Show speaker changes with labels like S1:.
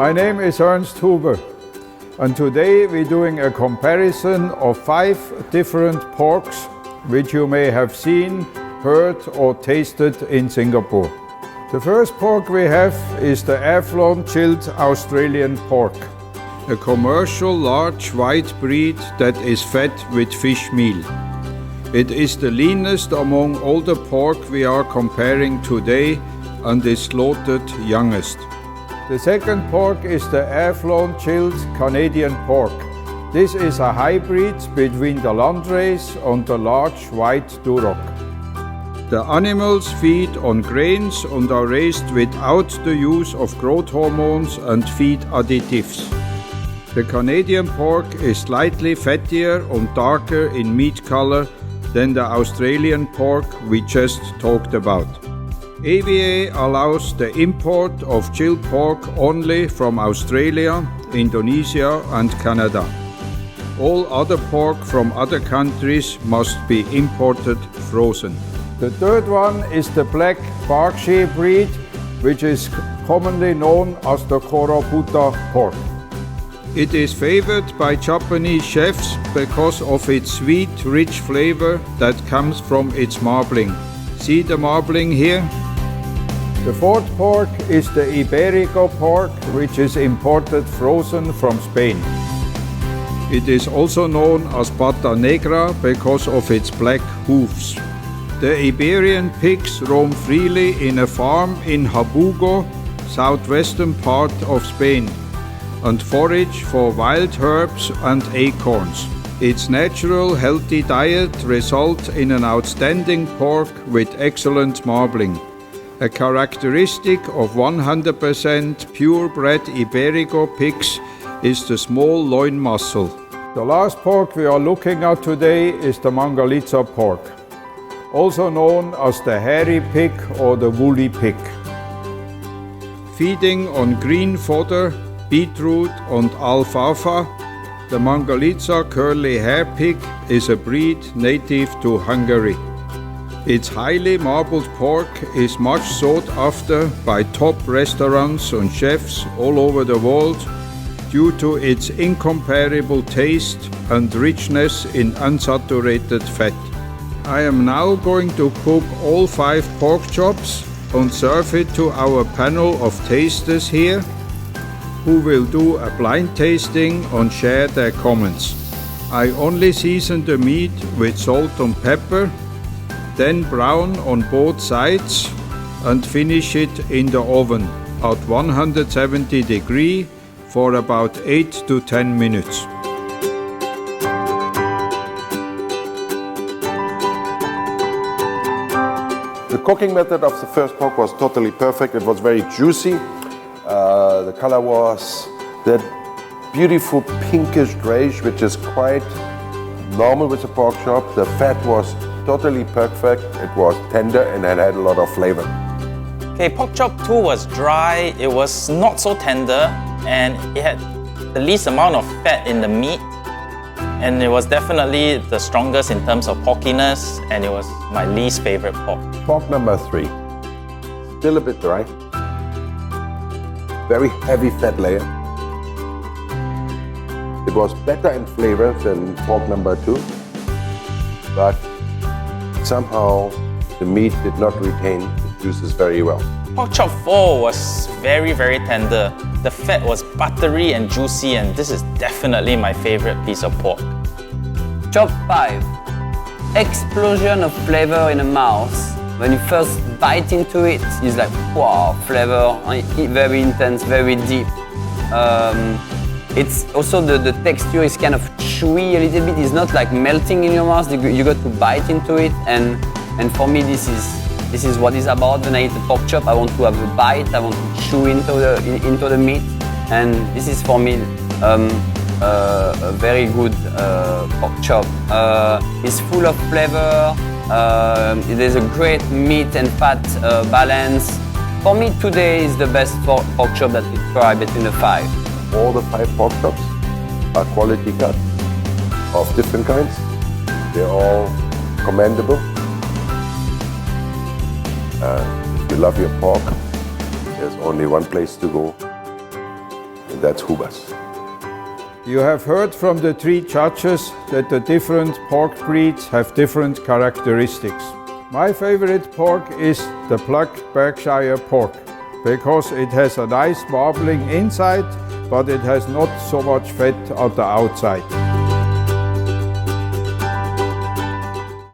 S1: My name is Ernst and today we're doing a comparison of 5 different porks which you may have seen, heard or tasted in Singapore. The first pork we have is the air-flown chilled Australian pork, a commercial large white breed that is fed with fish meal. It is the leanest among all the pork we are comparing today and is slaughtered youngest. The second pork is the air-flown chilled Canadian pork. This is a hybrid between the landrace and the large white Duroc. The animals feed on grains and are raised without the use of growth hormones and feed additives. The Canadian pork is slightly fattier and darker in meat color than the Australian pork we just talked about. AVA allows the import of chilled pork only from Australia, Indonesia and Canada. All other pork from other countries must be imported frozen. The third one is the black Berkshire breed, which is commonly known as the Korobuta pork. It is favored by Japanese chefs because of its sweet, rich flavor that comes from its marbling. See the marbling here? The fourth pork is the Iberico pork, which is imported frozen from Spain. It is also known as pata negra because of its black hoofs. The Iberian pigs roam freely in a farm in Habugo, southwestern part of Spain, and forage for wild herbs and acorns. Its natural, healthy diet results in an outstanding pork with excellent marbling. A characteristic of 100% purebred Iberico pigs is the small loin muscle. The last pork we are looking at today is the Mangalica pork, also known as the hairy pig or the woolly pig. Feeding on green fodder, beetroot and alfalfa, the Mangalica curly hair pig is a breed native to Hungary. Its highly marbled pork is much sought after by top restaurants and chefs all over the world due to its incomparable taste and richness in unsaturated fat. I am now going to cook all 5 pork chops and serve it to our panel of tasters here, who will do a blind tasting and share their comments. I only season the meat with salt and pepper, then brown on both sides and finish it in the oven at 170 degrees for about 8 to 10 minutes.
S2: The cooking method of the first pork was totally perfect. It was very juicy. The color was that beautiful pinkish grayish, which is quite normal with a pork chop. The fat was totally perfect. It was tender and it had a lot of flavor.
S3: Okay, pork chop 2 was dry. It was not so tender and it had the least amount of fat in the meat. And it was definitely the strongest in terms of porkiness, and it was my least favorite pork.
S2: Pork number 3, still a bit dry. Very heavy fat layer. It was better in flavor than pork number 2, but somehow the meat did not retain the juices very well.
S3: Pork chop 4 was very, very tender. The fat was buttery and juicy, and this is definitely my favorite piece of pork.
S4: Chop 5. Explosion of flavor in the mouth. When you first bite into it, it's like, wow, flavor, very intense, very deep. It's also the texture is kind of chewy a little bit. It's not like melting in your mouth. You got to bite into it, and for me, this is what it's about. When I eat a pork chop, I want to have a bite. I want to chew into the meat, and this is for me a very good pork chop. It's full of flavor. There's a great meat and fat balance. For me, today is the best pork chop that we try between the 5.
S2: All the 5 pork chops are quality cut of different kinds. They're all commendable. If you love your pork, there's only one place to go. That's Huber's.
S1: You have heard from the three judges that the different pork breeds have different characteristics. My favorite pork is the plucked Berkshire pork because it has a nice marbling inside, but it has not so much fat on the outside.